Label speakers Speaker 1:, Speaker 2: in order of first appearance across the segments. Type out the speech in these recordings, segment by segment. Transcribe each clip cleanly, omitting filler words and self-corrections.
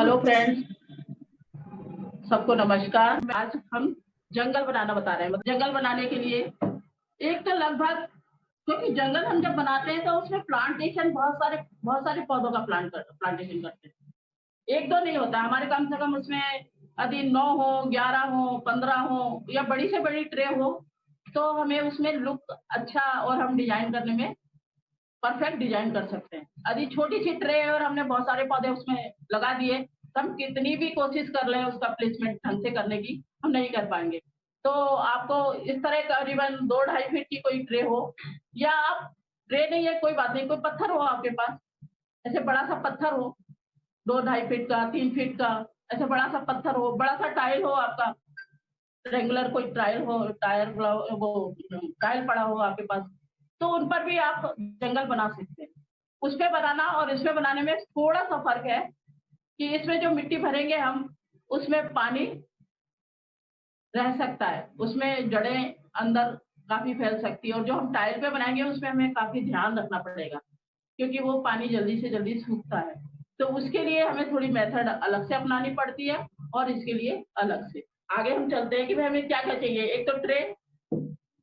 Speaker 1: Hello friends, सबको नमस्कार। आज हम जंगल बनाना बता रहे हैं। जंगल बनाने के लिए एक तो लगभग, क्योंकि जंगल हम जब बनाते हैं तो उसमें प्लांटेशन बहुत सारे पौधों का प्लांटेशन करते हैं। एक दो नहीं होता हमारे, कम से कम उसमें यदि 9 हो, 11 हो, 15 हो या बड़ी से बड़ी ट्रे हो तो हमें उसमें लुक अच्छा और हम डिजाइन करने में परफेक्ट डिजाइन कर सकते हैं। यदि छोटी सी ट्रे है और हमने बहुत सारे पौधे उसमें लगा दिए तो हम कितनी भी कोशिश कर लें उसका प्लेसमेंट ढंग से करने की, हम नहीं कर पाएंगे। तो आपको इस तरह करीबन 2-2.5 फीट की कोई ट्रे हो, या आप ट्रे नहीं है कोई बात नहीं, कोई पत्थर हो आपके पास, ऐसे बड़ा सा पत्थर हो 2-2.5 फीट का, 3 फीट का, ऐसे बड़ा सा पत्थर हो, बड़ा सा टाइल हो आपका, रेगुलर कोई टाइल हो, वो टाइल पड़ा हो आपके पास, तो उन पर भी आप जंगल बना सकते हैं। उस पे बनाना और इसमें बनाने में थोड़ा सा फर्क है कि इसमें जो मिट्टी भरेंगे हम, उसमें पानी रह सकता है, उसमें जड़ें अंदर काफी फैल सकती है, और जो हम टाइल पे बनाएंगे उसमें हमें काफी ध्यान रखना पड़ेगा क्योंकि वो पानी जल्दी से जल्दी सूखता है। तो उसके लिए हमें थोड़ी मेथड अलग से अपनानी पड़ती है और इसके लिए अलग से। आगे हम चलते हैं कि भाई हमें क्या क्या चाहिए। एक तो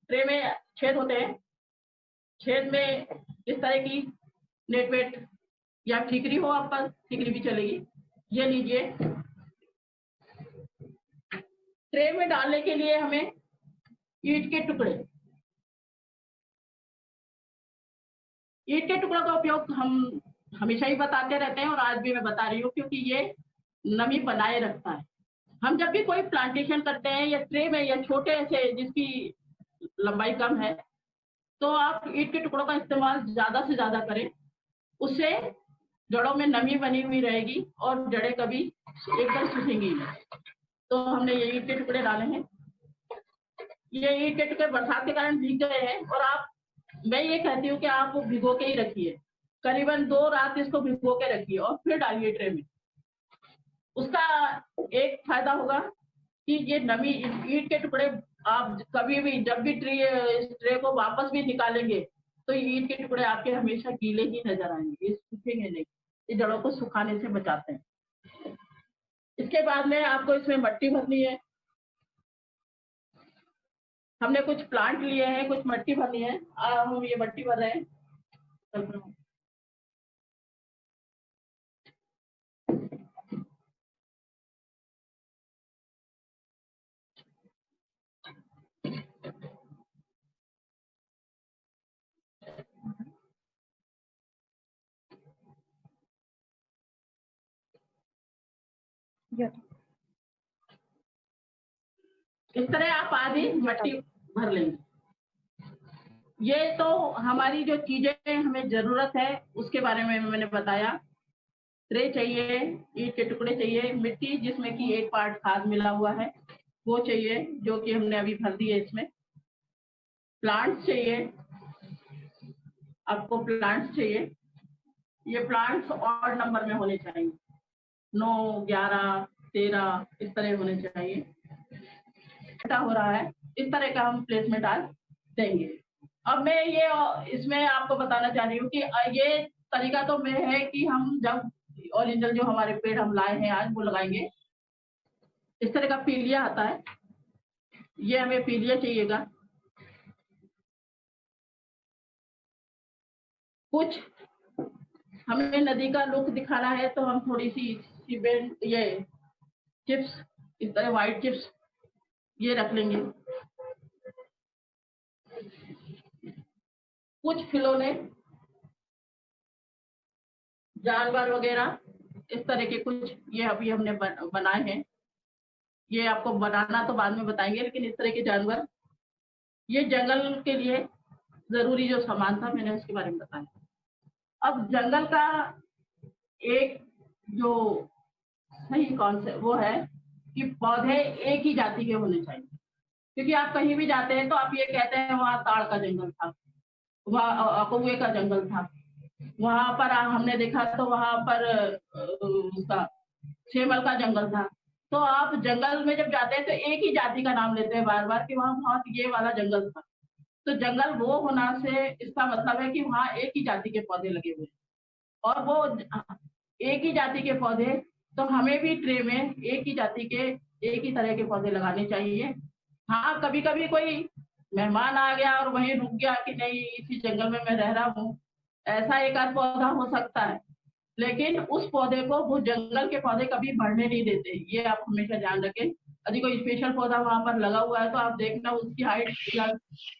Speaker 1: ट्रे में छेद होते हैं, छेद में इस तरह की नेट वेट या ठीकरी हो, आप पास ठीकरी भी चलेगी, ये लीजिए। ट्रे में डालने के लिए हमें ईंट के टुकड़े का उपयोग हम हमेशा ही बताते रहते हैं और आज भी मैं बता रही हूँ क्योंकि ये नमी बनाए रखता है। हम जब भी कोई प्लांटेशन करते हैं या ट्रे में या छोटे ऐसे जिसकी लंबाई कम है, तो आप ईंट के टुकड़ों का इस्तेमाल ज्यादा से ज्यादा करें। उससे जड़ों में नमी बनी हुई रहेगी और जड़ें कभी एकदम सूखेंगी नहीं। तो हमने ये ईंट के टुकड़े डाले हैं। ये ईंट के टुकड़े बरसात के कारण भीग गए हैं और मैं ये कहती हूँ कि आप वो भिगो के ही रखिए, करीबन 2 रात इसको भिगो के रखिए और फिर डालिए ट्रे में। उसका एक फायदा होगा कि ये नमी, ईंट के टुकड़े आप कभी भी जब भी ट्रे को वापस भी निकालेंगे तो ईंट के टुकड़े आपके हमेशा गीले ही नजर आएंगे, ये सूखेंगे नहीं। ये जड़ों को सुखाने से बचाते हैं। इसके बाद में आपको इसमें मट्टी भरनी है। हमने कुछ प्लांट लिए हैं, कुछ मट्टी भरनी है। हम ये मट्टी भर रहे हैं। इस तरह आप आधी मट्टी भर लेंगे। ये तो हमारी जो चीजें हमें जरूरत है उसके बारे में मैंने बताया। ट्रे चाहिए, ईंट के टुकड़े चाहिए, मिट्टी जिसमें कि 1 पार्ट खाद मिला हुआ है वो चाहिए, जो कि हमने अभी भर दी है इसमें। प्लांट्स चाहिए, आपको प्लांट्स चाहिए। ये प्लांट्स ऑड नंबर में होने चाहिए, 9, 11, 13 इस तरह होने चाहिए। हो रहा है, इस तरह का हम प्लेसमेंट आज देंगे। अब मैं ये इसमें आपको बताना चाह रही हूँ कि ये तरीका तो मैं है कि हम जब ओरिजिनल जो हमारे पेड़ हम लाए हैं आज वो लगाएंगे। इस तरह का पीलिया आता है, ये हमें पीलिया चाहिएगा। कुछ हमें नदी का लुक दिखाना है तो हम थोड़ी सी सीमेंट, ये चिप्स, इस तरह व्हाइट चिप्स ये रख लेंगे। कुछ खिलौने, जानवर वगैरह इस तरह के कुछ ये अभी हमने बनाए हैं। ये आपको बनाना तो बाद में बताएंगे, लेकिन इस तरह के जानवर, ये जंगल के लिए जरूरी जो सामान था मैंने उसके बारे में बताया। अब जंगल का एक जो सही कॉन्सेप्ट वो है कि पौधे एक ही जाति के होने चाहिए, क्योंकि आप कहीं भी जाते हैं तो आप ये कहते हैं वहां ताड़ का जंगल था, वहाँ अकौए का जंगल था, वहां पर हमने देखा तो वहां पर उसका सेमल का जंगल था। तो आप जंगल में जब जाते हैं तो एक ही जाति का नाम लेते हैं बार बार कि वहां बहुत ये वाला जंगल था। तो जंगल वो होना से इसका मतलब है कि वहां एक ही जाति के पौधे लगे हुए हैं और वो एक ही जाति के पौधे तो हमें भी ट्रे में एक ही जाति के एक ही तरह के पौधे लगाने चाहिए। हाँ, कभी कभी कोई मेहमान आ गया और वहीं रुक गया कि नहीं इसी जंगल में मैं रह रहा हूँ, ऐसा एक आध पौधा हो सकता है, लेकिन उस पौधे को वो जंगल के पौधे कभी बढ़ने नहीं देते, ये आप हमेशा ध्यान रखें। यदि कोई स्पेशल पौधा वहां पर लगा हुआ है तो आप देखना उसकी हाइट या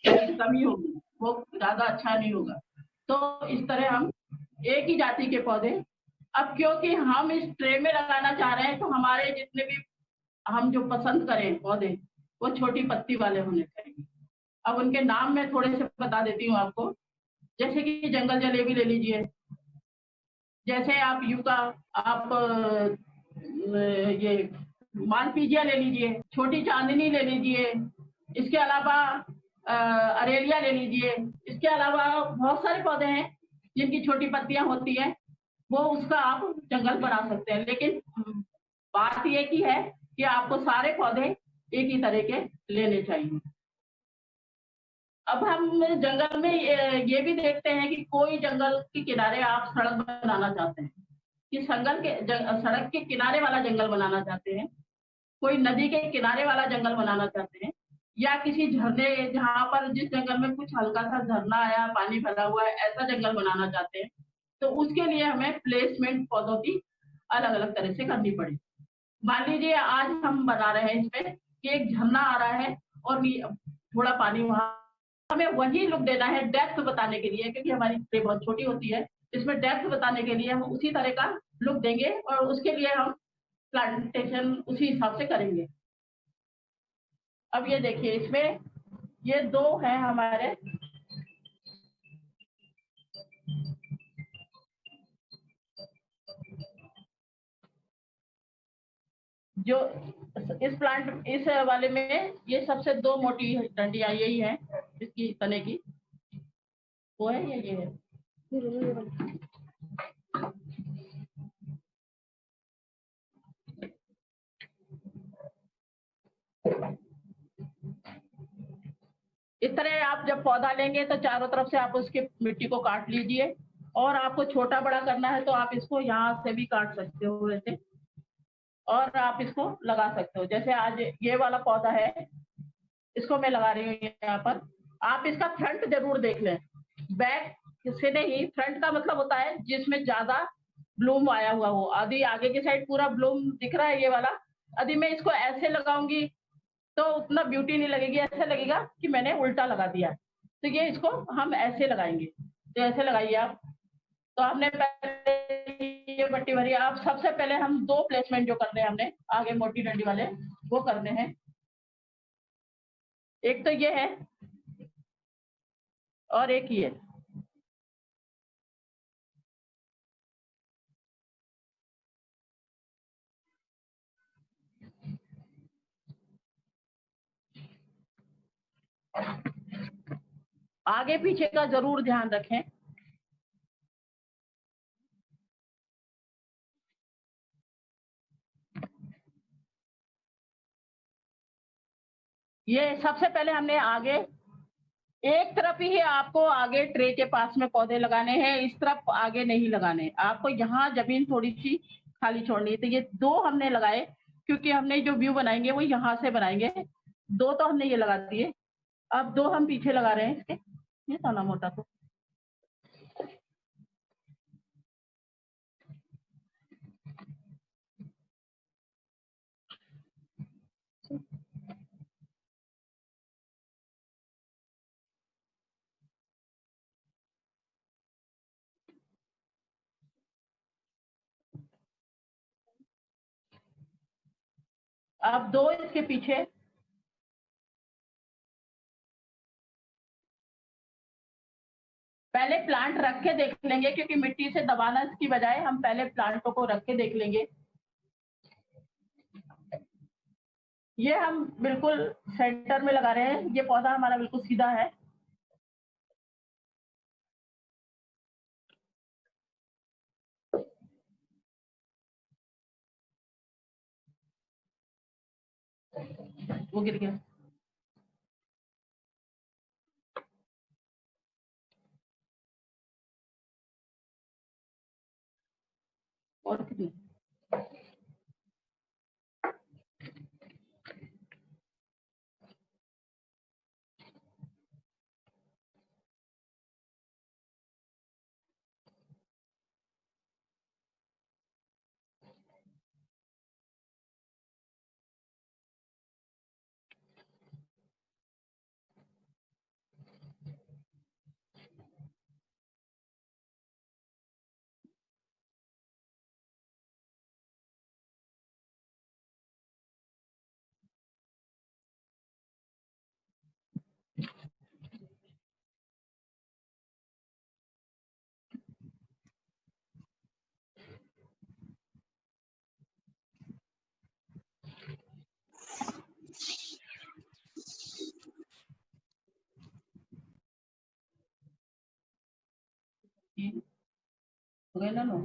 Speaker 1: कम ही होगी, वो ज्यादा अच्छा नहीं होगा। तो इस तरह हम एक ही जाति के पौधे, अब क्योंकि हम इस ट्रे में लगाना चाह रहे हैं तो हमारे जितने भी हम जो पसंद करें पौधे वो छोटी पत्ती वाले होने चाहिए। अब उनके नाम मैं थोड़े से बता देती हूँ आपको, जैसे कि जंगल जलेबी ले लीजिए, जैसे आप यूका, आप ये मालपीजिया ले लीजिए, छोटी चांदनी ले लीजिए, इसके अलावा अरेलिया ले लीजिए, इसके अलावा बहुत सारे पौधे हैं जिनकी छोटी पत्तियां होती हैं, वो उसका आप जंगल बना सकते हैं। लेकिन बात ये की है कि आपको सारे पौधे एक ही तरह के लेने चाहिए। अब हम जंगल में ये भी देखते हैं कि कोई जंगल के किनारे आप सड़क बनाना चाहते हैं, कि सड़क के किनारे वाला जंगल बनाना चाहते हैं, कोई नदी के किनारे वाला जंगल बनाना चाहते हैं, या किसी झरने जहाँ पर जिस जंगल में कुछ हल्का सा झरना आया पानी भरा हुआ है ऐसा जंगल बनाना चाहते हैं, तो उसके लिए हमें प्लेसमेंट पौधों की अलग अलग तरह से करनी पड़ेगी। मान लीजिए आज हम बना रहे हैं इसमें कि एक झरना आ रहा है और थोड़ा पानी वहां, हमें वही लुक देना है डेप्थ बताने के लिए, क्योंकि हमारी ट्रे बहुत छोटी होती है, इसमें डेप्थ बताने के लिए हम उसी तरह का लुक देंगे और उसके लिए हम प्लांटेशन उसी हिसाब से करेंगे। अब ये देखिए इसमें ये दो हैं हमारे, जो इस वाले में ये सबसे दो मोटी डंडियां यही है इसकी तने की, वो है ये है। इस तरह आप जब पौधा लेंगे तो चारों तरफ से आप उसकी मिट्टी को काट लीजिए, और आपको छोटा बड़ा करना है तो आप इसको यहाँ से भी काट सकते हो वैसे, और आप इसको लगा सकते हो। जैसे आज ये वाला पौधा है, इसको मैं लगा रही हूँ यहाँ पर, आप इसका फ्रंट जरूर देख लें, बैक से नहीं, फ्रंट का मतलब होता है जिसमें ज्यादा ब्लूम आया हुआ हो। यदि आगे की साइड पूरा ब्लूम दिख रहा है ये वाला, यदि मैं इसको ऐसे लगाऊंगी तो उतना ब्यूटी नहीं लगेगी, ऐसा लगेगा कि मैंने उल्टा लगा दिया। तो ये इसको हम ऐसे लगाएंगे, तो ऐसे लगाइए आप। तो हमने पहले ये पट्टी भरी, आप सबसे पहले हम दो प्लेसमेंट जो करने हैं हमने आगे मोटी डंडी वाले वो करने हैं। एक तो ये है और एक ये। आगे पीछे का जरूर ध्यान रखें। ये सबसे पहले हमने आगे एक तरफ ही आपको आगे ट्रे के पास में पौधे लगाने हैं, इस तरफ आगे नहीं लगाने। आपको यहाँ जमीन थोड़ी सी खाली छोड़नी है। तो ये दो हमने लगाए क्योंकि हमने जो व्यू बनाएंगे वो यहाँ से बनाएंगे। दो तो हमने ये लगा दिए, अब दो हम पीछे लगा रहे हैं इसके, ये तना मोटा तो। अब दो इसके पीछे, पहले प्लांट रख के देख लेंगे क्योंकि मिट्टी से दबाना की बजाय हम पहले प्लांटों को रख के देख लेंगे। ये हम बिल्कुल सेंटर में लगा रहे हैं, ये पौधा हमारा बिल्कुल सीधा है। वो गिर गया। और कितनी हो गए ना नो?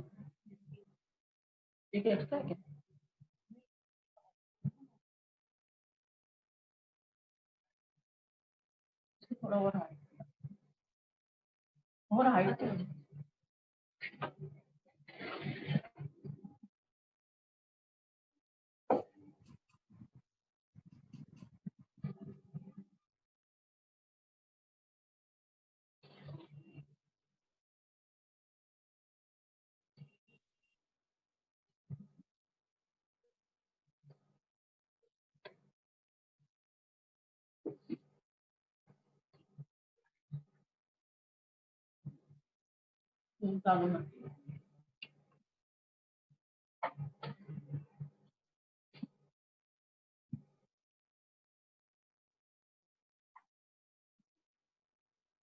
Speaker 1: एक एक्स्ट्रा है क्या? थोड़ा और हाइट चाहिए। चालू में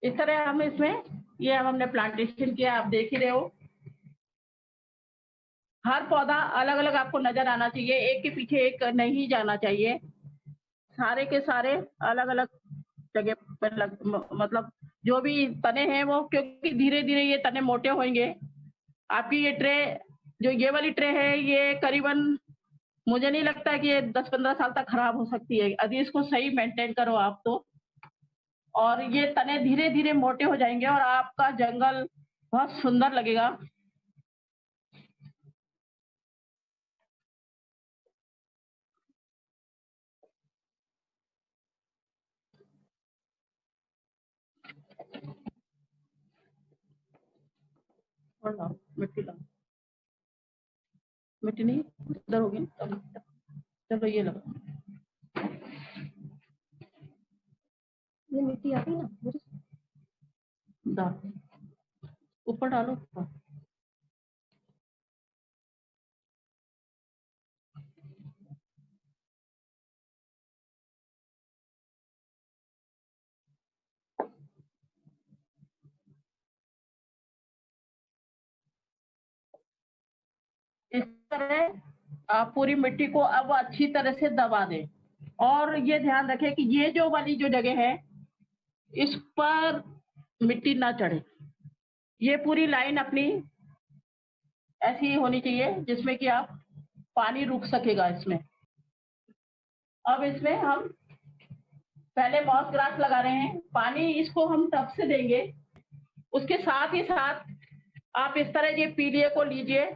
Speaker 1: इस तरह हम इसमें ये अब हमने प्लांटेशन किया, आप देख ही रहे हो। हर पौधा अलग अलग आपको नजर आना चाहिए, एक के पीछे एक नहीं जाना चाहिए। सारे के सारे अलग अलग जगह पर मतलब जो भी तने हैं वो, क्योंकि धीरे धीरे ये तने मोटे होंगे। आपकी ये ट्रे, जो ये वाली ट्रे है, ये करीबन मुझे नहीं लगता कि ये 10-15 साल तक खराब हो सकती है यदि इसको सही मेंटेन करो आप तो। और ये तने धीरे धीरे मोटे हो जाएंगे और आपका जंगल बहुत सुंदर लगेगा। और लाओ मिट्टी, लाओ मिट्टी, नहीं इधर होगी। चलो ये लो, ये मिट्टी आती है ना, डाल ऊपर डालो ऊपर। इस तरह आप पूरी मिट्टी को अब अच्छी तरह से दबा दें। और ये ध्यान रखें कि ये जो वाली जो जगह है, इस पर मिट्टी ना चढ़े। ये पूरी लाइन अपनी ऐसी होनी चाहिए जिसमें कि आप पानी रुक सकेगा इसमें। अब इसमें हम पहले मॉस ग्रास लगा रहे हैं, पानी इसको हम टब से देंगे। उसके साथ ही साथ आप इस तरह ये पीलिए को लीजिए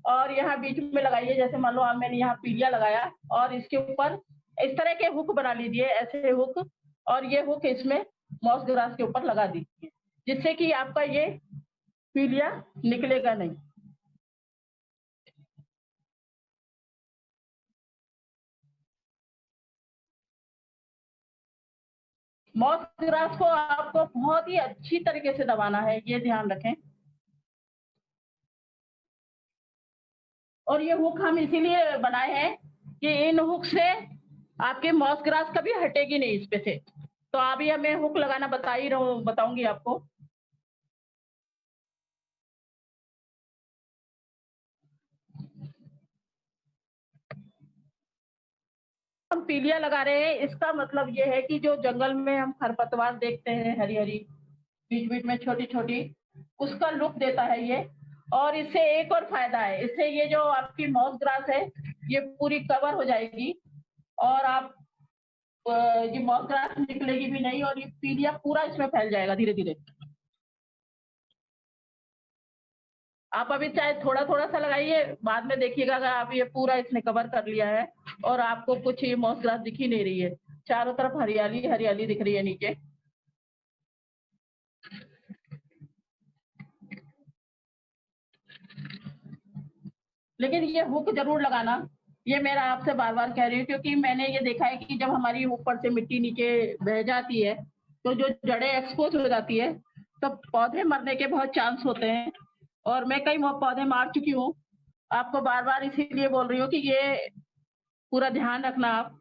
Speaker 1: और यहाँ बीच में लगाइए। जैसे मान लो मैंने यहाँ पीलिया लगाया और इसके ऊपर इस तरह के हुक बना लीजिए, ऐसे हुक, और ये हुक इसमें मॉस ग्रास के ऊपर लगा दीजिए, जिससे कि आपका ये पीलिया निकलेगा नहीं। मॉस ग्रास को आपको बहुत ही अच्छी तरीके से दबाना है, ये ध्यान रखें। और ये हुक हम इसीलिए बनाए हैं कि इन हुक से आपके मॉस ग्रास कभी हटेगी नहीं इस पे से। तो अभी हमें हुक लगाना बता ही रहा हूँ, बताऊंगी आपको। हम पीलिया लगा रहे हैं, इसका मतलब ये है कि जो जंगल में हम खरपतवार देखते हैं हरी हरी, बीच बीच में छोटी छोटी, उसका लुक देता है ये। और इससे एक और फायदा है, इससे ये जो आपकी मॉस ग्रास है ये पूरी कवर हो जाएगी और आप ये मॉस ग्रास निकलेगी भी नहीं और ये पीलिया पूरा इसमें फैल जाएगा धीरे धीरे। आप अभी चाहे थोड़ा थोड़ा सा लगाइए, बाद में देखिएगा अगर आप ये पूरा इसने कवर कर लिया है और आपको कुछ ये मॉस ग्रास दिख ही नहीं रही है, चारों तरफ हरियाली हरियाली दिख रही है नीचे। लेकिन ये हुक जरूर लगाना, ये मेरा आपसे बार बार कह रही हूँ, क्योंकि मैंने ये देखा है कि जब हमारी ऊपर से मिट्टी नीचे बह जाती है तो जो जड़ें एक्सपोज हो जाती है तो पौधे मरने के बहुत चांस होते हैं। और मैं कई पौधे मार चुकी हूँ। आपको बार बार इसीलिए बोल रही हूँ कि ये पूरा ध्यान रखना आप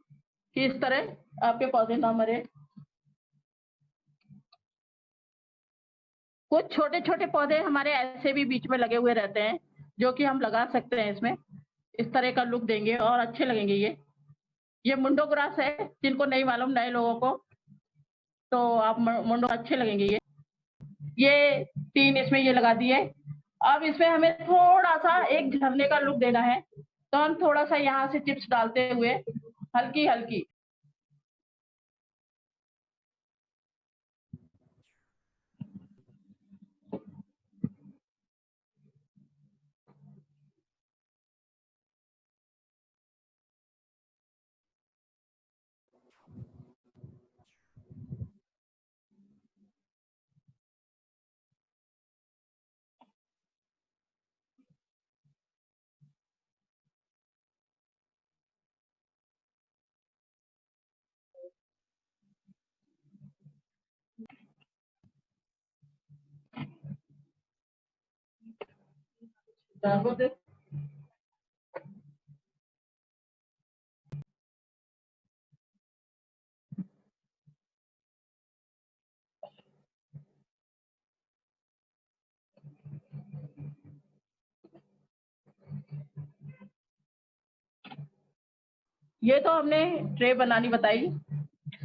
Speaker 1: कि इस तरह आपके पौधे ना मरे। कुछ छोटे छोटे पौधे हमारे ऐसे भी बीच में लगे हुए रहते हैं जो कि हम लगा सकते हैं इसमें, इस तरह का लुक देंगे और अच्छे लगेंगे। ये मुंडो ग्रास है, जिनको नहीं मालूम नए लोगों को, तो आप मुंडो अच्छे लगेंगे। ये 3 इसमें ये लगा दिए। अब इसमें हमें थोड़ा-सा एक झरने का लुक देना है, तो हम थोड़ा-सा यहाँ से चिप्स डालते हुए हल्की-हल्की डाल दे। ये तो हमने ट्रे बनानी बताई।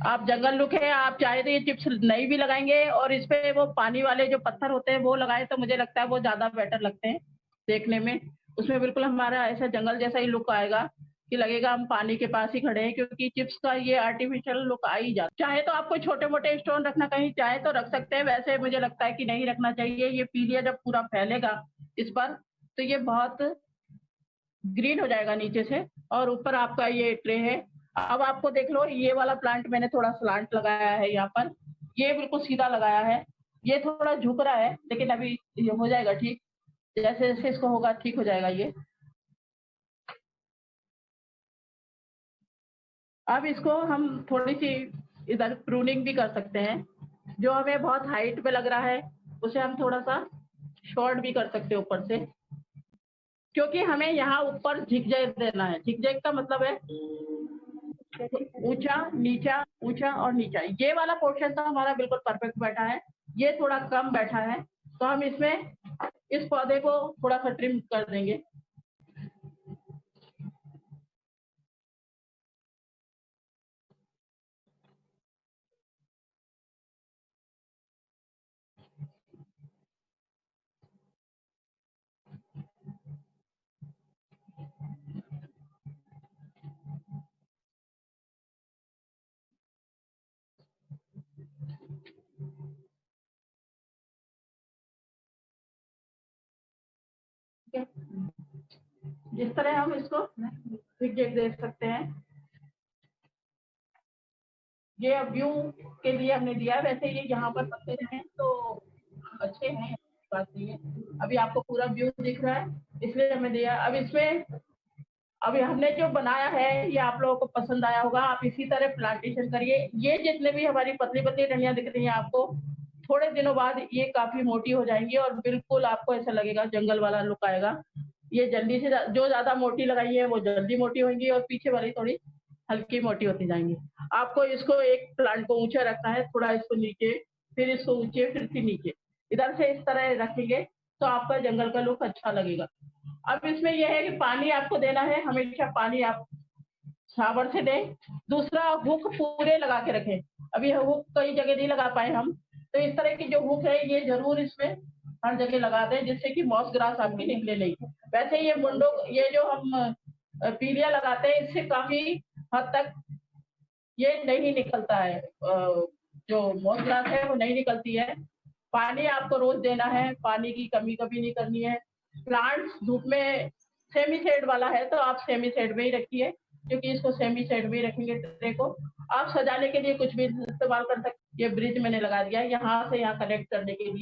Speaker 1: आप जंगल लुक है, आप चाहे तो ये चिप्स नहीं भी लगाएँगे और इसपे वो पानी वाले जो पत्थर होते हैं वो लगाएँ तो मुझे लगता है वो ज़्यादा बेटर लगते हैं देखने में। उसमें बिल्कुल हमारा ऐसा जंगल जैसा ही लुक आएगा कि लगेगा हम पानी के पास ही खड़े हैं क्योंकि चिप्स का ये आर्टिफ़िशियल लुक आ ही जाता है। चाहे तो आप कोई छोटे-मोटे स्टोन रखना कहीं चाहे तो रख सकते हैं, वैसे मुझे लगता है कि नहीं रखना चाहिए। ये पीलिया जब पूरा फैलेगा इस पर, तो ये बहुत ग्रीन हो जाएगा नीचे से और ऊपर आपका ये ट्रे है। अब आपको देख लो ये वाला प्लांट मैंने थोड़ा स्लांट लगाया है यहाँ पर, ये बिल्कुल सीधा लगाया है। ये थोड़ा झुक रहा है लेकिन अभी ये हो जाएगा ठीक, जैसे-जैसे इसको होगा ठीक हो जाएगा ये। अब इसको हम थोड़ी-सी इधर प्रूनिंग भी कर सकते हैं। जो हमें बहुत हाइट पे लग रहा है, उसे हम थोड़ा-सा शॉर्ट भी कर सकते हैं ऊपर से। क्योंकि हमें यहाँ ऊपर झिगज़ैग देना है। झिगज़ैग का मतलब है ऊँचा, नीचा, ऊँचा और नीचा। ये वाला पोर्शन तो हमारा बिल्कुल परफेक्ट बैठा है। ये थोड़ा कम बैठा है, तो हम इसमें इस पौधे को थोड़ा-सा ट्रिम कर देंगे। ठीक है? जिस तरह हम इसको झिगज़ैग दे सकते हैं। ये अब व्यू के लिए हमने दिया है, वैसे ये यहाँ पर पत्ते हैं तो अच्छे हैं, बात नहीं है। अभी आपको पूरा व्यू दिख रहा है, इसलिए हमने दिया। अब इसमें अभी हमने जो बनाया है, ये आप लोगों को पसंद आया होगा। आप इसी तरह प्लांटेशन करिए। ये जितने भी हमारी पतली-पतली डंडियाँ दिख रही हैं आपको, थोड़े दिनों बाद ये काफ़ी मोटी हो जाएँगी और बिल्कुल आपको ऐसा लगेगा जंगल वाला लुक आएगा। ये जल्दी से जो ज़्यादा मोटी लगाई है, वो जल्दी मोटी होंगी और पीछे वाली थोड़ी हल्की मोटी होती जाएँगी। आपको इसको एक प्लांट को ऊँचा रखना है, थोड़ा इसको नीचे, फिर इसको ऊँचे, फिर नीचे। इधर से इस तरह रखेंगे, तो आपका जंगल का लुक अच्छा लगेगा। अब इसमें ये है कि पानी आपको देना है, हमेशा पानी आप शावर से दें। दूसरा हुक पूरे लगा के रखें। अभी हुक कई जगह नहीं लगा पाए हम, तो इस तरह की जो हुक है ये ज़रूर इसमें हर जगह लगा दें जिससे कि मॉस ग्रास आपकी निकले नहीं। वैसे ये मुंडो ये जो हम पीलिया लगाते हैं इससे काफ़ी हद तक ये नहीं निकलता है। जो मॉस ग्रास है वो नहीं निकलती है। पानी आपको रोज़ देना है, पानी की कमी कभी नहीं करनी है। प्लांट्स धूप में सेमी शेड वाला है तो आप सेमी शेड में ही रखिए, क्योंकि इसको सेमी शेड में ही रखेंगे ट्रे को। आप सजाने के लिए कुछ भी इस्तेमाल कर सकते। ये ब्रिज मैंने लगा दिया है यहाँ से यहाँ कनेक्ट करने के लिए।